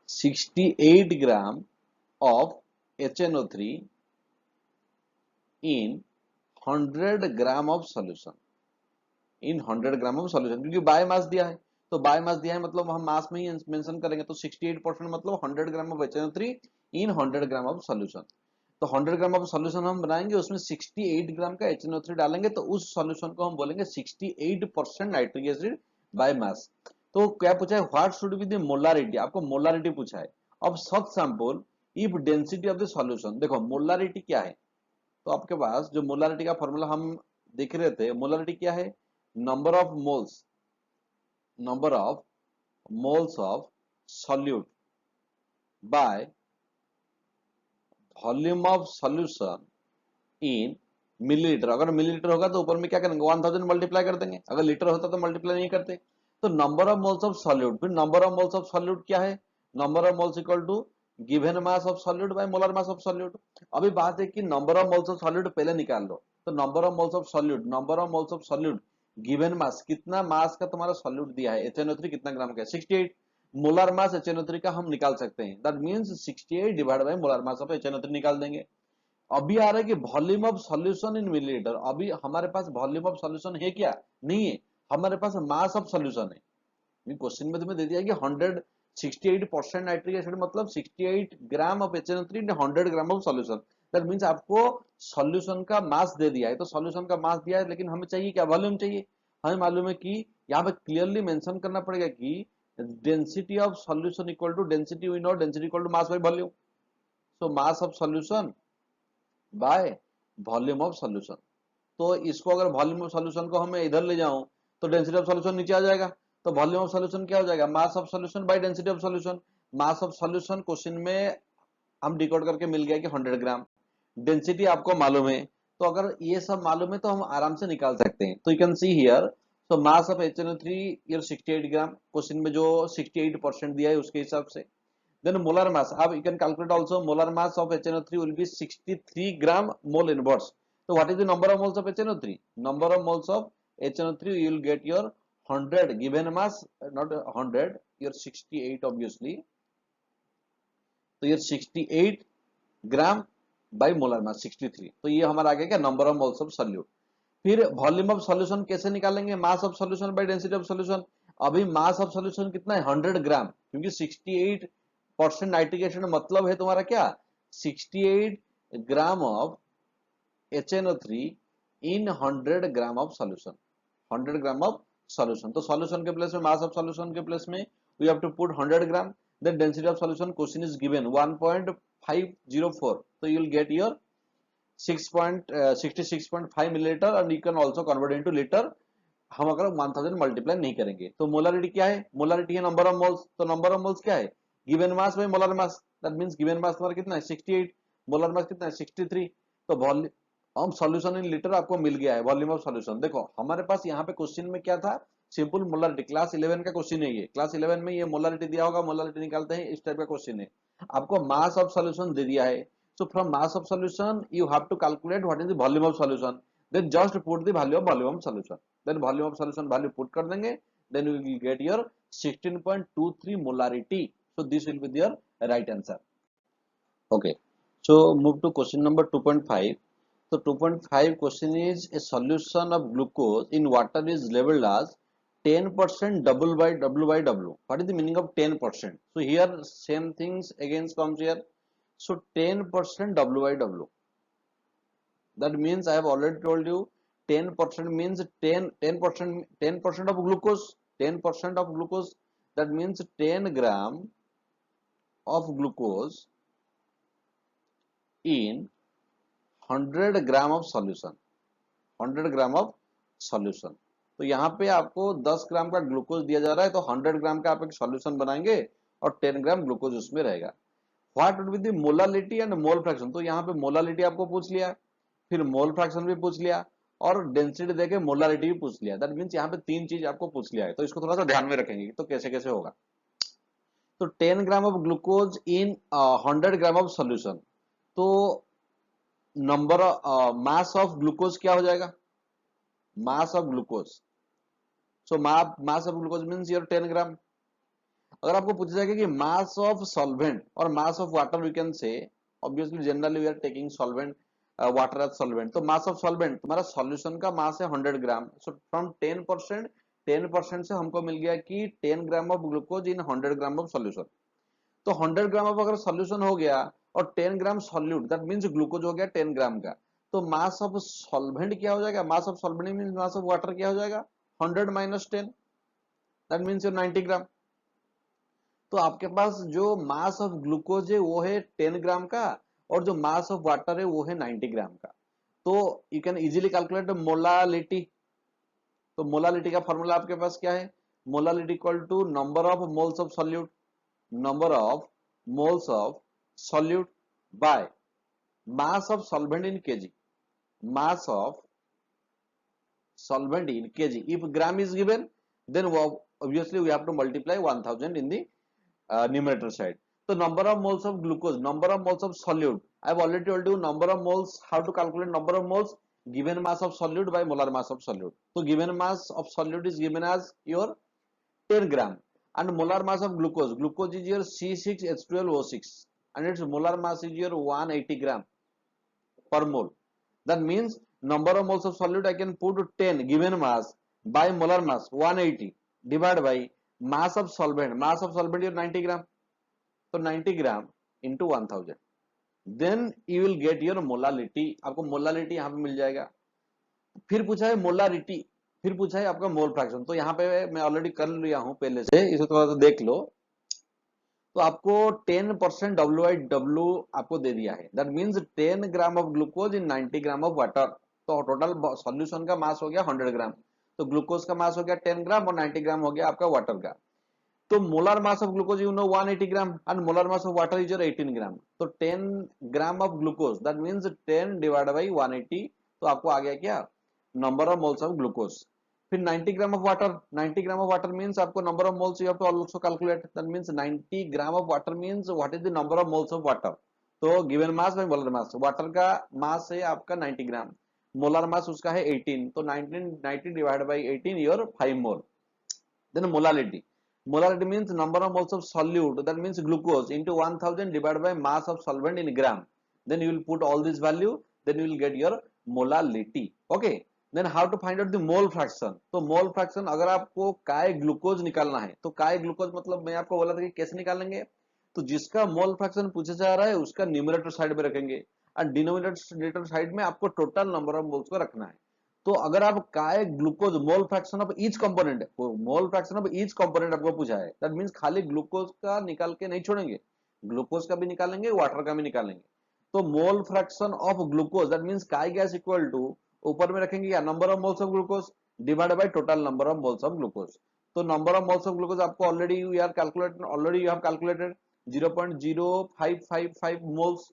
[SPEAKER 1] 68 gram of HNO3 in 100 gram of solution, in 100 gram of solution, क्योंकि बाय मास दिया है. तो बाय मास दिया है मतलब हम मास में ही मेंशन करेंगे. तो 68% मतलब 100 gram of HNO3 in 100 gram of solution. तो 100 ग्राम ऑफ सॉल्यूशन हम बनाएंगे, उसमें 68 ग्राम का HNO3 डालेंगे, तो उस सॉल्यूशन को हम बोलेंगे 68% नाइट्रिक एसिड बाय मास. तो क्या पूछा है? What should be the molarity. आपको मोलारिटी पूछा है. अब such sample if density of the solution. देखो मोलारिटी क्या है, तो आपके पास जो मोलारिटी का फॉर्मूला हम देख रहे थे, मोलारिटी क्या है? Number of moles, number of moles of solute by volume of solution in millilitre. अगर मिलीलीटर होगा तो ऊपर में क्या करेंगे? 1000 मल्टीप्लाई कर देंगे. अगर लीटर होता तो मल्टीप्लाई नहीं करते. तो number of moles of solute, फिर number of moles of solute क्या है? Number of moles equal to given mass of solute by molar mass of solute. अभी बात है कि number of moles of solute पहले निकाल लो. तो number of moles of solute, number of moles of solute given mass, कितना mass का तुम्हारा सॉल्यूट दिया है, HNO3 कितना ग्राम का है? 68. मोलर मास HNO3 का हम निकाल सकते हैं. That means 68 divide by molar mass of HNO3 निकाल देंगे. अभी आ रहा है कि volume of solution in millilitre. अभी हमारे पास वॉल्यूम ऑफ सॉल्यूशन है क्या? नहीं है. हमारे पास मास ऑफ सॉल्यूशन है. क्वेश्चन में तुम्हें दे दिया कि 168% नाइट्रिक एसिड मतलब 68 gram of HNO3 in 100 gram of solution. That means आपको सॉल्यूशन का मास दे दिया है. तो सॉल्यूशन का मास दिया है, लेकिन हमें चाहिए क्या? वॉल्यूम चाहिए. हमें मालूम है कि यहाँ पे क्लियरली मेंशन करना पड़ेगा कि density of solution equal to density, we know density equal to mass by volume. So mass of solution by volume of solution. तो इसको अगर वॉल्यूम ऑफ सॉल्यूशन को हमें इधर ले जाऊं तो डेंसिटी ऑफ सॉल्यूशन नीचे आ जाएगा. तो वॉल्यूम ऑफ सॉल्यूशन क्या हो जाएगा? Mass of solution by density of solution. Mass of solution question में हम डिकोड करके मिल गया कि 100 ग्राम. डेंसिटी आपको मालूम है, तो अगर ये सब मालूम है तो हम आराम से निकाल सकते हैं. तो you can see here, so mass of HNO3 ये 68 ग्राम, क्वेश्चन में जो 68% दिया है उसके हिसाब से. Then molar mass, अब you can calculate also molar mass of HNO3 will be 63 gram mole inverse. So what is the number of moles of HNO3? Number of moles of HNO3, you will get your 100 given mass, not 100, your 68 obviously. तो ये 68 gram by molar मास 63, तो ये हमारा आ गया क्या, number of moles of solute. फिर volume of solution कैसे निकालेंगे, मास of solution by density of solution. अभी मास ऑफ सॉल्यूशन कितना है, 100 ग्राम, क्योंकि 68% नाइट्रिक एसिड मतलब है तुम्हारा क्या, 68 gram of HNO3 in 100 gram of solution, 100 gram of solution. तो सॉल्यूशन के प्लेस में, मास ऑफ सॉल्यूशन के प्लेस में we have to put 100 gram. Then density of solution question is given 1.504, तो you will get your 66.5 millilitre, और you can also convert into litre. हम अगर 1000 multiply नहीं करेंगे तो मोलारिटी क्या है, मोलारिटी है नंबर ऑफ मोल्स, तो नंबर ऑफ मोल्स क्या है, given mass by molar mass, that means given मास तुम्हारा कितना है 68, मोलर मास कितना है 63। तो वॉल्यूम सॉल्यूशन इन लीटर आपको मिल गया है, वॉल्यूम ऑफ सॉल्यूशन। देखो हमारे पास यहाँ पे क्वेश्चन में क्या था, सिंपल मोलारिटी, क्लास 11 का क्वेश्चन है ये, क्लास 11 में ये मोलारिटी दिया होगा, मोलारिटी निकालते हैं, इस टाइप का क्वेश्चन है। आपको मास ऑफ सॉल्यूशन दे दिया है, so from mass of solution you have to calculate what is the volume of solution, then just put the value of volume of solution, then volume of solution value put कर देंगे, then you will get your 16.23 molarity, so this will be your right answer. Okay, so move to question number 2.5. So 2.5 question is, a solution of glucose in water is labeled as 10% W by W. What is the meaning of 10%? So here same things again comes here. So 10% W by W. That means I have already told you 10% means 10% of glucose. 10% of glucose. That means 10 gram of glucose in 100 gram of solution, 100 gram of solution. तो यहाँ पे आपको 10 ग्राम का glucose दिया जा रहा है, तो 100 ग्राम का आप एक सॉल्यूशन बनाएंगे और 10 ग्राम ग्लूकोज उसमें रहेगा। What would be the molality and mole fraction, तो यहाँ पे मोलालिटी आपको पूछ लिया, फिर मोल फ्रैक्शन भी पूछ लिया, और डेंसिटी देके मोलालिटी भी पूछ लिया। दैट मीन्स यहाँ पे 3 चीज आपको पूछ लिया है, तो इसको थोड़ा सा ध्यान में रखेंगे तो कैसे कैसे होगा। तो 10 gram of glucose in 100 gram of solution, तो नंबर मास ऑफ ग्लूकोज क्या हो जाएगा, mass of glucose, so mass of glucose means your 10 gram. अगर आपको पूछा जाएगा कि मास ऑफ सॉल्वेंट और mass of water, we can say obviously generally we are taking solvent water as solvent, तो मास ऑफ सॉल्वेंट तुम्हारा solution का mass है 100 ग्राम, सो फ्रॉम 10% से हमको मिल गया कि 10 gram of glucose in 100 gram of solution. तो 100 ग्राम ऑफ अगर सॉल्यूशन हो गया और 10 ग्राम सॉल्यूट, दैट मींस ग्लूकोज हो गया 10 ग्राम का, तो मास ऑफ सॉल्वेंट क्या हो जाएगा, mass of solvent means mass of water क्या हो जाएगा 100 माइनस 10, दैट मींस योर 90 ग्राम। तो आपके पास जो मास ऑफ ग्लूकोज है वो है 10 ग्राम का, और जो मास ऑफ वाटर है वो है 90 ग्राम का। तो you can easily calculate molality. तो मोलालिटी का फॉर्मूला आपके पास क्या है, molality equal to number of moles of solute, number of moles of solute by mass of solvent in kg, mass of solvent in kg. If gram is given, then obviously we have to multiply 1000 in the numerator side. So number of moles of glucose, number of moles of solute, I have already told you number of moles, how to calculate number of moles, given mass of solute by molar mass of solute. So given mass of solute is given as your 10 gram, and molar mass of glucose, glucose is your C6H12O6, and its molar mass is your 180 gram per mole. That means number of moles of solute I can put 10 given mass by molar mass 180 divided by mass of solvent your 90 gram, so 90 gram into 1000, then you will get your molality. आपको molality यहाँ पे मिल जाएगा। फिर पूछा है molarity, फिर पूछा है आपका मोल फ्रैक्शन, तो यहाँ पे मैं ऑलरेडी कर लिया हूं पहले से, इसे थोड़ा सा देख लो। तो आपको 10% W आपको दे दिया है, that means 10 gram of glucose in 90 gram of water, तो टोटल सॉल्यूशन का मास हो गया 100 ग्राम, तो ग्लूकोज का मास हो गया 10 ग्राम और 90 ग्राम हो गया आपका वाटर का। तो molar mass of glucose you know 180 gram and molar mass of water is 18 gram, तो 10 gram of glucose that means 10 divide by 180, तो आपको आ गया क्या, number of moles of glucose. फिर 90 gram of water, 90 gram of water means आपको number of moles you have to also calculate, that means 90 gram of water means what is the number of moles of water. तो given mass by molar mass, water का mass है आपका 90 ग्राम, molar mass उसका है 18, तो 90 divide by 18 your 5 mole. Then molality. Molality means number of moles of solute, that means glucose, into 1000 divided by mass of solvent in gram. Then you will put all this value, then you will get your molality. Okay. Then how to find out the mole fraction? तो mole fraction अगर आपको काय glucose निकालना है, तो काय glucose मतलब मैं आपको बोला था कि कैसे निकालेंगे, तो जिसका मोल फ्रैक्शन पूछा जा रहा है उसका न्यूमरेटर साइड में रखेंगे और डिनोमिनेटर साइड में आपको टोटल नंबर ऑफ मोल्स को रखना है। तो अगर आप काय glucose mole fraction of each component, mole fraction of each component आपको पूछा है, दैट मींस खाली ग्लूकोज का निकाल के नहीं छोड़ेंगे, ग्लूकोज का भी निकालेंगे, वाटर का भी निकालेंगे। तो mole fraction of glucose that means काय गैस इक्वल टू ऊपर में रखेंगे या number of moles of glucose divided by total number of moles of glucose. तो number of moles of glucose आपको already you have calculated 0.0555 moles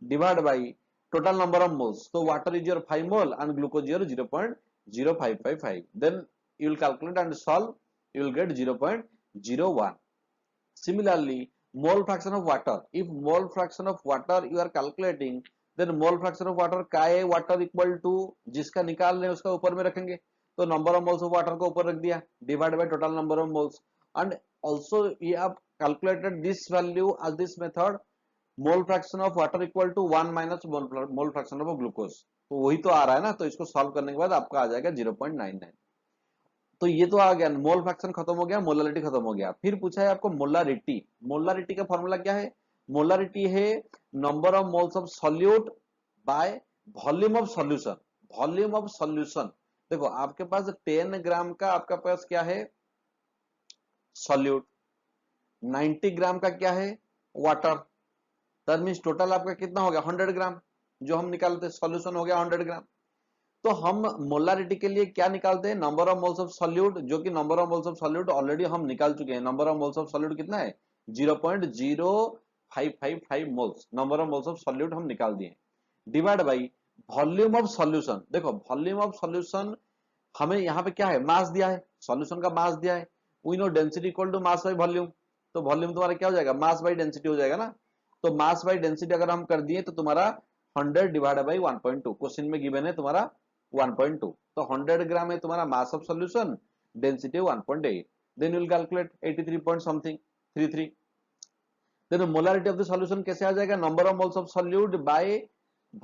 [SPEAKER 1] divided by total number of moles. So water is your 5 mole and glucose is your 0.0555. Then you will calculate and solve, you will get 0.01. Similarly, mole fraction of water. If mole fraction of water you are calculating, then mole fraction of water काय water equal to जिसका निकाल रहे हैं उसका ऊपर में रखेंगे, तो number of moles of water को ऊपर रख दिया divided by total number of moles, and also we have calculated this value as this method, mole fraction of water equal to 1 minus mole fraction of glucose. तो वही तो आ रहा है ना, तो इसको सॉल्व करने के बाद आपका आ जाएगा 0.99। तो ये तो आ गया, मोल फ्रैक्शन खत्म हो गया, मोलारिटी खत्म हो गया। फिर पूछा है आपको मोलारिटी। मोलारिटी का फॉर्मूला क्या है? मोलारिटी है number of moles of solute by volume of solution. Volume of solution, देखो आपके पास 10 ग्राम का आपका पास क्या है सॉल्यूट, 90 ग्राम का क्या है वाटर, दैट मींस टोटल आपका कितना हो गया 100 ग्राम, जो हम निकालते सॉल्यूशन हो गया 100 ग्राम। तो हम मोलारिटी के लिए क्या निकालते हैं? Number of moles of solute, जो कि number of moles of solute already हम निकाल चुके हैं। Number of moles of solute कितना है 0.0555 moles, number of moles of solute हम निकाल दिए, divide by volume of solution. देखो वॉल्यूम ऑफ सॉल्यूशन हमें यहाँ पे क्या है मास दिया है, सॉल्यूशन का मास दिया है, we know density equal to mass by volume. तो वॉल्यूम तुम्हारा क्या हो जाएगा मास बाई डेंसिटी हो जाएगा ना। तो मास बाई डेंसिटी अगर हम कर दिए तो तुम्हारा 100 डिवाइड बाई 1.2, क्वेश्चन में गिवन है तुम्हारा 1.2, तो 100 ग्राम है तुम्हारा mass of solution, density 1.8, then you will calculate 83 point something 33। Then molarity of the solution कैसे आ जाएगा? Number of moles of solute by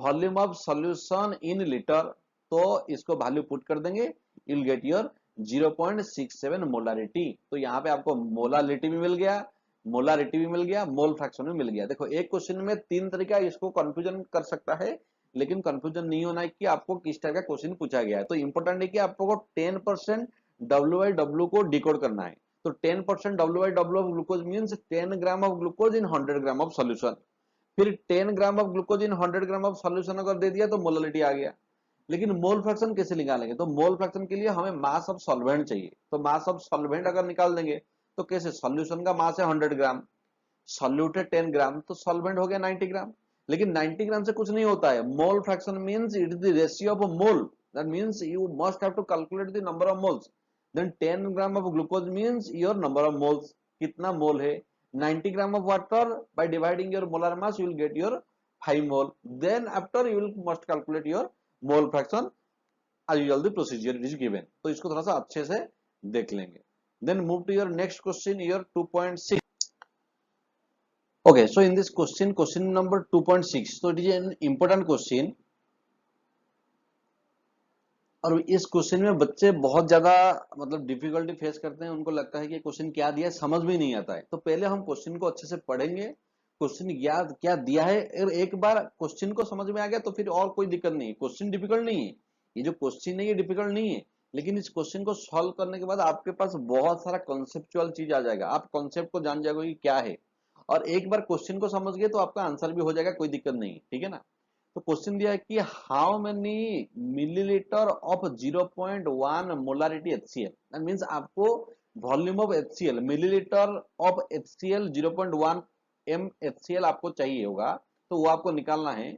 [SPEAKER 1] volume of solution in litre. तो इसको वैल्यू पुट कर देंगे, you will get your 0.67 molarity. तो यहाँ पे आपको मोलारिटी भी मिल गया, मोलारिटी भी मिल गया, मोल फ्रैक्शन भी मिल गया। देखो एक क्वेश्चन में 3 तरीका इसको कंफ्यूजन कर सकता है, लेकिन कंफ्यूजन नहीं होना है कि आपको किस टाइप का क्वेश्चन पूछा गया है। तो इंपॉर्टेंट है कि आपको 10% W/W को डिकोड करना है। तो 10% W/W of glucose means 10 gram of glucose in 100 gram of solution. फिर 10 gram of glucose in 100 gram of solution अगर दे दिया तो मोलारिटी आ गया। लेकिन मोल फ्रैक्शन कैसे निकालेंगे? तो मोल फ्रैक्शन के लिए हमें मास ऑफ सॉल्वेंट चाहिए। तो मास ऑफ सॉल्वेंट अगर निकाल देंगे तो कैसे? सॉल्यूशन का मास है 100 ग्राम, सॉल्यूट है 10 ग्राम, तो सॉल्वेंट हो गया 90 ग्राम। लेकिन 90 ग्राम से कुछ नहीं होता है, mole fraction means it is the ratio of a mole, that means you must have to calculate the number of moles. Then 10 gram of glucose means your number of moles, कितना mole है। 90 gram of water by dividing your molar mass you will get your 5 mole. Then after you will must calculate your mole fraction as usual the procedure is given। तो इसको थोड़ा सा अच्छे से देख लेंगे। Then move to your next question, your 2.6। Okay, so in this question number 2.6, so it is an important question। और इस क्वेश्चन में बच्चे बहुत ज्यादा मतलब डिफिकल्टी फेस करते हैं, उनको लगता है कि क्वेश्चन क्या दिया है समझ में नहीं आता है। तो पहले हम क्वेश्चन को अच्छे से पढ़ेंगे, क्वेश्चन याद क्या दिया है, और एक बार क्वेश्चन को समझ में आ गया तो फिर और कोई दिक्कत नहीं है। क्वेश्चन डिफिकल्ट नहीं है, ये जो क्वेश्चन है ये डिफिकल्ट नहीं है, लेकिन इस क्वेश्चन को सॉल्व करने के बाद आपके पास बहुत सारा कॉन्सेप्चुअल चीज आ जाएगा, आप कॉन्सेप्ट को जान जाएगा कि क्या है। और एक बार क्वेश्चन को समझ गए तो आपका आंसर भी हो जाएगा, कोई दिक्कत नहीं, ठीक है ना। तो क्वेश्चन दिया है कि how many millilitre of 0.1 molarity HCl, that means आपको volume of HCl, millilitre of HCl 0.1 m HCl आपको चाहिए होगा, तो वो आपको निकालना है।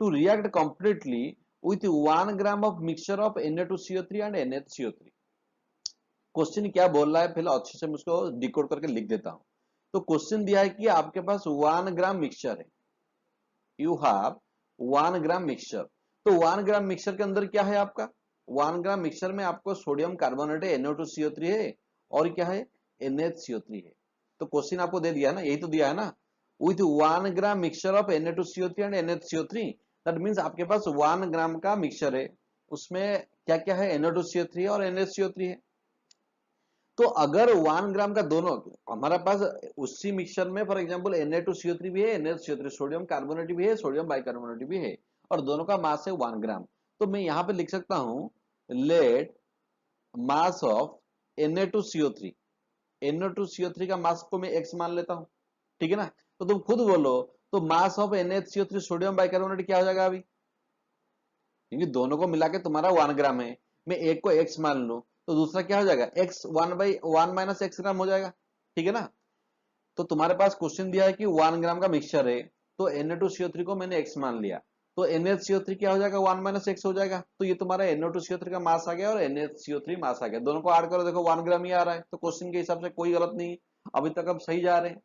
[SPEAKER 1] To react completely with 1 gram of mixture of Na2CO3 and NaCO3। Question क्या बोल रहा है पहले अच्छे से मुझको डिकोड करके लिख देता हूं। तो क्वेश्चन दिया है कि आपके पास 1 ग्राम मिक्सचर है, यू हैव 1 ग्राम मिक्सचर। तो 1 ग्राम मिक्सचर के अंदर क्या है आपका, 1 ग्राम मिक्सचर में आपको सोडियम कार्बोनेट है NO2CO3 है और क्या है NH CO3 है। तो क्वेश्चन आपको दे दिया है ना, यही तो दिया है ना, with 1 gram mixture of Na2CO3 and NH CO3, that means आपके पास 1 ग्राम का मिक्सचर है, उसमें क्या क्या है Na2CO3 और NH CO3 है। तो अगर 1 ग्राम का दोनों हमारा पास उसी मिक्सचर में फॉर एग्जांपल Na2CO3 भी है, NH CO3 सोडियम कार्बोनेट भी है, सोडियम बाइकार्बोनेट भी है और दोनों का मास है 1 ग्राम। तो मैं यहां पे लिख सकता हूं late mass of Na2CO3, NO2CO3 का मास को मैं x मान लेता हूं, ठीक है ना। तो तुम खुद बोलो, तो mass of NH CO3 sodium bicarbonate क्या हो जाएगा अभी, क्योंकि दोनों को मिला के तुम्हारा 1 ग्राम है, मैं एक को x मान लूं तो दूसरा क्या हो जाएगा x 1/1 माइनस x ग्राम हो जाएगा, ठीक है ना। तो तुम्हारे पास क्वेश्चन दिया है कि 1 ग्राम का मिक्सचर है, तो Na2CO3 को मैंने x मान लिया, तो NH CO3 क्या हो जाएगा 1 माइनस x हो जाएगा। तो ये तुम्हारा NO2CO3 का मास आ गया और NH CO3 मास आ गया, दोनों को ऐड करो, देखो 1 ग्राम ही आ रहा है। तो क्वेश्चन के हिसाब से कोई गलत नहीं, अभी तक हम सही जा रहे हैं।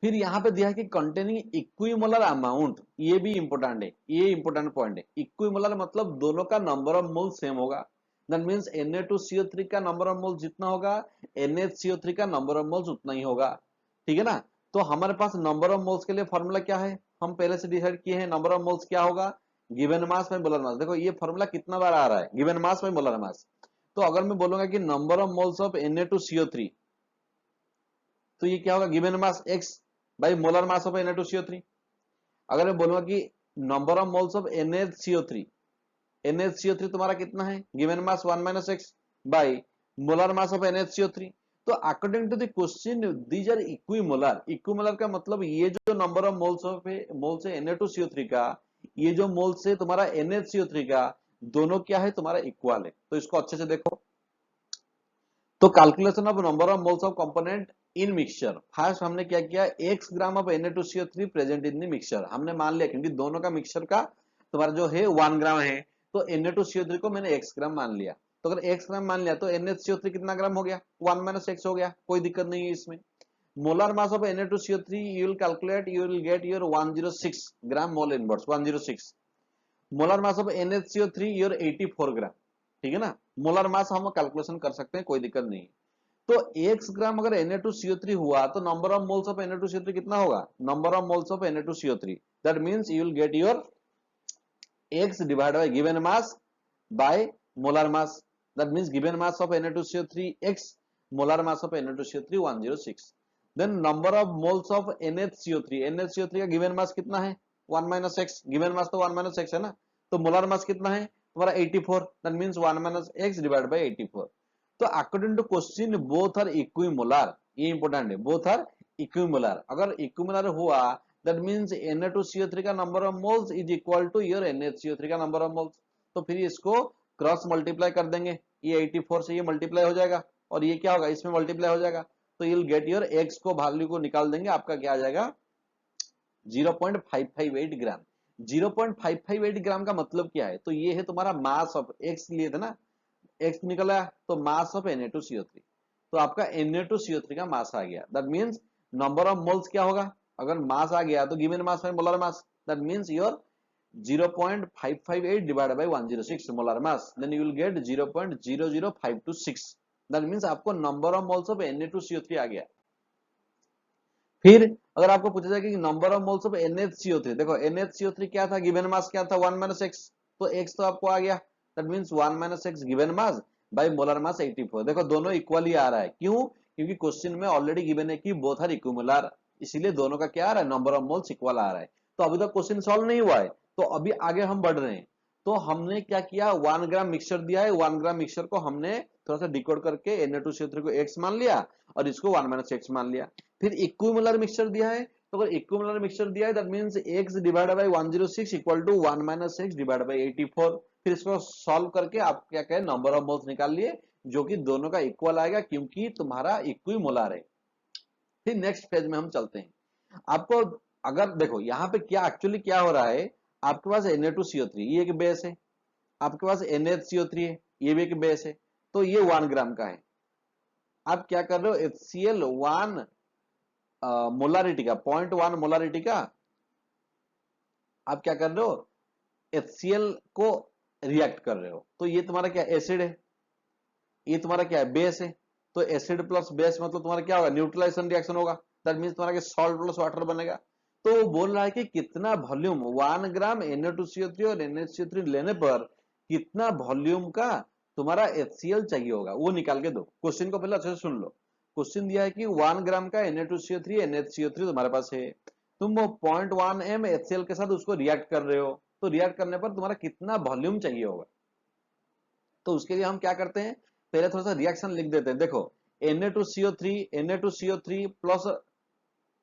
[SPEAKER 1] फिर यहाँ पे दिया है कि कंटेनिंग इक्विमोलर अमाउंट, ये भी इंपोर्टेंट है, ये इंपोर्टेंट पॉइंट है। इक्विमोलर मतलब दोनों का नंबर ऑफ मोल सेम होगा, दैट मींस Na2CO3 का नंबर ऑफ मोल जितना होगा NH CO3 का नंबर ऑफ मोल्स उतना ही होगा, ठीक है ना। तो हमारे पास नंबर ऑफ मोल्स के लिए फॉर्मूला क्या है, हम पहले से डिसाइड किए हैं, नंबर ऑफ मोल्स क्या होगा गिवन मास बाय मोलर मास। देखो ये फॉर्मूला कितना बार आ रहा है, गिवन मास बाय मोलर मास। तो अगर मैं बोलूंगा कि number of moles of Na2CO3, तो ये क्या होगा given mass x by molar mass of Na2CO3। अगर मैं बोलूंगा कि number of moles of NH CO3, NH CO3 तुम्हारा कितना है given mass 1 minus x by molar mass of NH CO3। तो according to the question these are equimolar. Equimolar का मतलब ये जो नंबर ऑफ मोल्स है Na2CO3 का, ये जो मोल्स है तुम्हारा NH CO3 का, दोनों क्या है तुम्हारा इक्वल है। तो इसको अच्छे से देखो, तो calculation of number of moles of component in mixture, first हमने क्या किया x gram of Na2CO3 present in the mixture हमने मान लिया, क्योंकि दोनों का मिक्सचर का तुम्हारा जो है 1 ग्राम है, तो Na2CO3 को मैंने x ग्राम मान लिया। तो अगर x ग्राम मान लिया तो NH CO3 कितना ग्राम हो गया 1 माइनस x हो गया, कोई दिक्कत नहीं है इसमें। Molar mass of Na2CO3 you will calculate, you will get your 106 gram mole inverse 106। Molar mass of NH CO3 your 84 ग्राम, ठीक है ना। मोलर मास हम कैलकुलेशन कर सकते हैं, कोई दिक्कत नहीं। तो x ग्राम अगर Na2CO3 हुआ तो number of moles of Na2CO3 कितना होगा, number of moles of Na2CO3, that means you will get your x divide by given mass by molar mass, that means given mass of Na2CO3 x, molar mass of Na2CO3 106। Then number of moles of NH CO3, NH CO3 का given mass कितना है 1 minus x, given mass तो 1 minus x है ना, तो molar मास कितना है तुम्हारा 84, that means 1 minus x divide by 84। तो according to question both are equimolar, ये इंपॉर्टेंट है, बोथ आर इक्विमोलर। अगर इक्विमोलर हुआ दैट मींस Na2CO3 का number of moles is equal to your NH CO3 का नंबर ऑफ मोल्स। तो फिर इसको क्रॉस मल्टीप्लाई कर देंगे, ये 84 से ये मल्टीप्लाई हो जाएगा और ये क्या होगा इसमें मल्टीप्लाई हो जाएगा, तो you will get your x को वैल्यू को निकाल देंगे, आपका क्या आ जाएगा 0.558 ग्राम। 0.558 ग्राम का मतलब क्या है, तो ये है तुम्हारा मास ऑफ x लिए थे ना, x निकला तो मास ऑफ Na2CO3, तो आपका Na2CO3 का मास आ गया, that means number of moles क्या होगा, अगर मास आ गया तो given mass by molar mass, that means your 0.558 divided by 106 molar mass, then you will get 0.00526, that means आपको number of moles of Na2CO3 आ गया। फिर अगर आपको पूछा जाए कि number of moles of NH CO3, देखो NH CO3 क्या था गिवन मास क्या था 1 माइनस x, तो x तो आपको आ गया, that means 1 minus x given mass by molar मास 84। देखो दोनों इक्वल ही आ रहा है, क्यों, क्योंकि क्वेश्चन में ऑलरेडी गिवन है कि बोथ आर इक्विमोलर, इसीलिए दोनों का क्या आ रहा है नंबर ऑफ मोल्स इक्वल आ रहा है। तो अभी तक क्वेश्चन सॉल्व नहीं हुआ है, तो अभी आगे हम बढ़ रहे हैं। तो हमने क्या किया 1 ग्राम मिक्सचर दिया है, 1 ग्राम मिक्सचर को हमने थोड़ा सा डिकोड करके Na2CO3 को x मान लिया और इसको 1 माइनस x मान लिया। फिर इक्विमोलर मिक्सचर दिया है, तो अगर इक्विमोलर मिक्सचर दिया है that means x divided by 106 equal to 1 minus x divided by 84। फिर इसको सॉल्व करके आप क्या कहें नंबर ऑफ मोल्स निकाल लिए, जो कि दोनों का इक्वल आएगा क्योंकि तुम्हारा इक्विमोलर है। फिर नेक्स्ट फेज में हम चलते हैं। आपको अगर देखो यहाँ पे क्या एक्चुअली क्या हो रहा है, आपके पास Na2CO3 ये एक बेस है, आपके पास NH CO3 है ये भी एक बेस है, तो ये 1 ग्राम का है। आप क्या कर रहे हो, HCl 1 मोलारिटी का, 0.1 मोलारिटी का आप क्या कर रहे हो, HCl को रिएक्ट कर रहे हो। तो ये तुम्हारा क्या एसिड है, ये तुम्हारा क्या है बेस है। तो एसिड प्लस बेस मतलब तुम्हारा क्या होगा, न्यूट्रलाइजेशन रिएक्शन होगा। दैट मींस तुम्हारा सॉल्ट प्लस वाटर बनेगा। तो वो बोल रहा है कि कितना वॉल्यूम 1 ग्राम Na2CO3 और NaCO3 लेने पर कितना वॉल्यूम का तुम्हारा HCl चाहिए होगा, वो निकाल के दो। क्वेश्चन को पहले अच्छे से सुन लो। क्वेश्चन दिया है कि 1 ग्राम का Na2CO3 NaCO3 तुम्हारे पास है, तुम वो 0.1 m HCl के साथ उसको रिएक्ट कर रहे हो, तो रिएक्ट करने पर तुम्हारा कितना वॉल्यूम चाहिए होगा। तो उसके लिए हम क्या करते हैं, पहले थोड़ा सा रिएक्शन लिख देते हैं। देखो Na2CO3 प्लस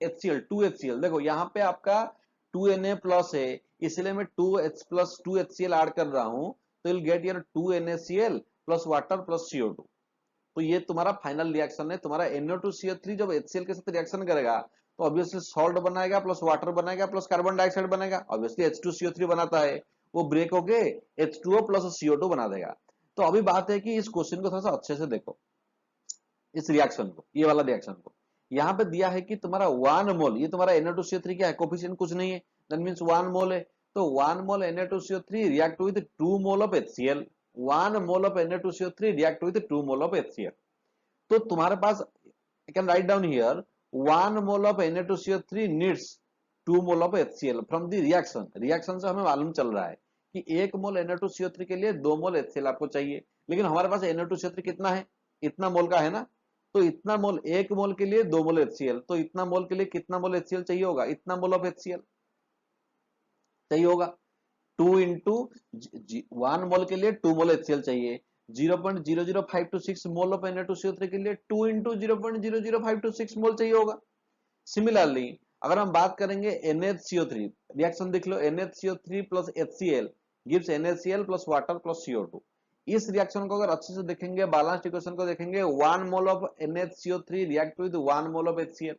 [SPEAKER 1] HCl 2HCl, देखो यहाँ पे आपका 2Na प्लस है, इसलिए मैं 2H प्लस 2HCl ऐड कर रहा हूं, तो will get your 2NaCl plus water plus CO2। तो ये तुम्हारा फाइनल रिएक्शन है। तुम्हारा Na2CO3 जब HCl के साथ रिएक्शन करेगा तो ऑब्वियसली सॉल्ट बनाएगा प्लस वाटर बनाएगा प्लस कार्बन डाइऑक्साइड बनेगा। ऑब्वियसली H2CO3 बनाता है, वो ब्रेक होके H2O प्लस CO2 बना देगा। तो अभी बात है कि इस क्वेश्चन को थोड़ा सा अच्छे से देखो, इस रिएक्शन को, ये वाला रिएक्शन को। यहाँ पे दिया है कि तुम्हारा 1 मोल, ये तुम्हारा Na2CO3 क्या है, कोफिशिएंट कुछ नहीं है, दैट मींस 1 मोल है। तो 1 मोल Na2CO3 react with 2 mole of HCl। 1 mole of Na2CO3 react with 2 mole of HCl। तो तुम्हारे पास I can write down here 1 mole of Na2CO3 needs 2 mole of HCl from the reaction। Reaction से हमें मालूम चल रहा है कि 1 मोल Na2CO3 के लिए 2 मोल HCl आपको चाहिए, लेकिन हमारे पास Na2CO3 कितना है, इतना मोल का है ना। तो इतना मोल, 1 मोल के लिए 2 मोल HCl, तो इतना मोल के लिए कितना मोल HCl चाहिए होगा, इतना मोल ऑफ HCl चाहिए होगा। 2 इंटू 1 मोल के लिए 2 मोल HCl चाहिए। 0.00526 मोल ऑफ Na2CO3 के लिए 2 इंटू 0.00526 मोल चाहिए होगा। सिमिलरली अगर हम बात करेंगे NaCO3, रिएक्शन देख लो, NaCO3 plus HCl gives NaCl plus water plus CO2। इस रिएक्शन को अगर अच्छे से देखेंगे, बैलेंस्ड इक्वेशन को देखेंगे, 1 mole of NaCO3 react with 1 mole of HCl।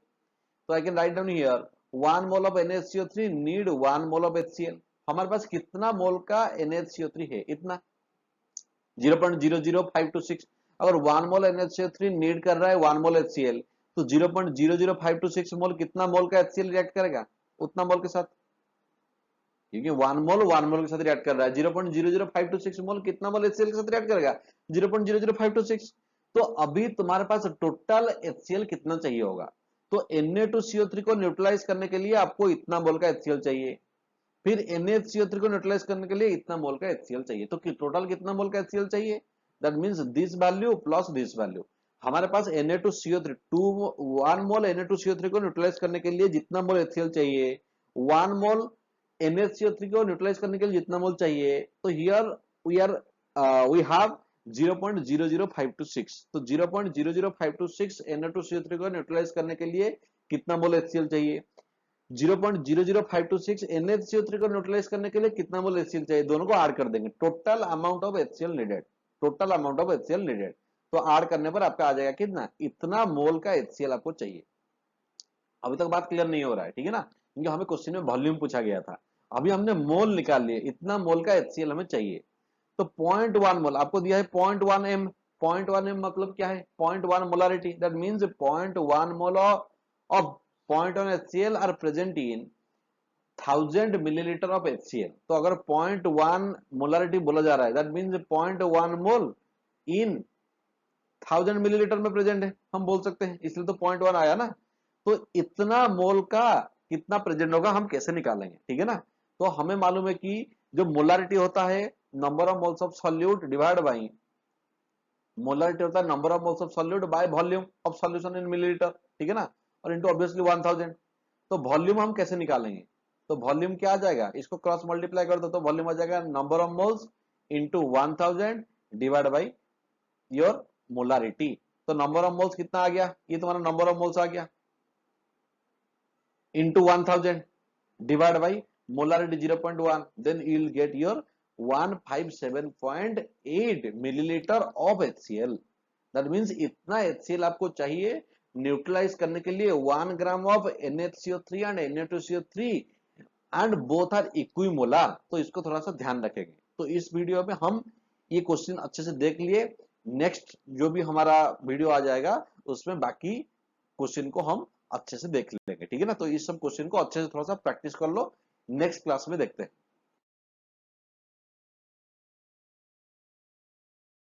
[SPEAKER 1] तो I can write down here 1 mole of NaCO3 need 1 mole of HCl। हमारे पास कितना मोल का NaCO3 है, इतना 0.00526। अगर 1 मोल NaCO3 नीड कर रहा है 1 मोल HCl, तो 0.00526 मोल कितना मोल का HCl रिएक्ट करेगा, उतना मोल के साथ, क्योंकि 1 मोल के साथ रिएक्ट कर रहा है। 0.00526 मोल कितना मोल HCl के साथ रिएक्ट करेगा, 0.00526। तो अभी तुम्हारे पास टोटल HCl कितना चाहिए होगा, तो Na2CO3 को न्यूट्रलाइज करने के लिए आपको इतना मोल का HCl चाहिए, फिर NaCO3 को न्यूट्रलाइज करने के लिए इतना मोल का HCl चाहिए। तो टोटल कितना मोल का HCl चाहिए, that means this value plus this value. हमारे पास Na2CO3 1 मोल Na2CO3 को न्यूट्रलाइज करने के लिए जितना मोल HCl चाहिए, 1 मोल NaCO3 को न्यूट्रलाइज करने के लिए जितना मोल चाहिए, तो हियर वी हैव 0.00526। तो 0.00526 Na2CO3 को न्यूट्रलाइज करने के लिए कितना मोल HCl चाहिए, 0.00526 NaCO3 को न्यूट्रलाइज करने के लिए कितना मोल HCl चाहिए, दोनों को ऐड कर देंगे, total amount of HCl needed, total amount of HCl needed. तो ऐड करने पर आपका आ जाएगा कितना, इतना मोल का HCl आपको चाहिए। अभी तक बात क्लियर नहीं हो रहा है, ठीक है ना, क्योंकि हमें क्वेश्चन में वॉल्यूम पूछा गया था, अभी हमने मोल निकाल लिए, इतना मोल का HCl हमें चाहिए। तो 0.1 मोल आपको दिया है, 0.1 m, 0.1 m मतलब क्या है, 0.1 molarity, that means 0.1 mole of 0.1 HCl are present in 1000 millilitre of HCl। तो अगर 0.1 मोलारिटी बोला जा रहा है, that means 0.1 mole in 1000 millilitre में प्रेजेंट है, हम बोल सकते हैं, इसलिए तो 0.1 आया ना। तो इतना मोल का कितना प्रेजेंट होगा हम कैसे निकालेंगे, ठीक है ना। तो हमें मालूम है कि जो मोलारिटी होता है number of moles of solute divide by, molarity होता है number of moles of solute by volume of solution in millilitre, ठीक है ना, और इनटू ऑब्वियसली 1000। तो वॉल्यूम हम कैसे निकालेंगे, तो वॉल्यूम क्या आ जाएगा, इसको क्रॉस मल्टीप्लाई कर दो तो वॉल्यूम आ जाएगा number of moles into 1000 divide by your molarity. तो नंबर ऑफ मोल्स कितना आ गया, ये तुम्हारा नंबर ऑफ मोल्स आ गया, into 1000 divide by molarity 0.1, then you will get your 157.8 millilitre of HCl। That means इतना HCl आपको चाहिए न्यूट्रलाइज करने के लिए 1 gram of NaCO3 and Na2CO3 and both are equimolar. तो इसको थोड़ा सा ध्यान रखेंगे। तो इस वीडियो में हम ये क्वेश्चन अच्छे से देख लिए, नेक्स्ट जो भी हमारा वीडियो आ जाएगा उसमें बाकी क्वेश्चन को हम अच्छे से देख लेंगे, ठीक है ना। तो इस सब क्वेश्चन को अच्छे से थोड़ा सा प्रैक्टिस कर लो, नेक्स्ट क्लास में देखते हैं।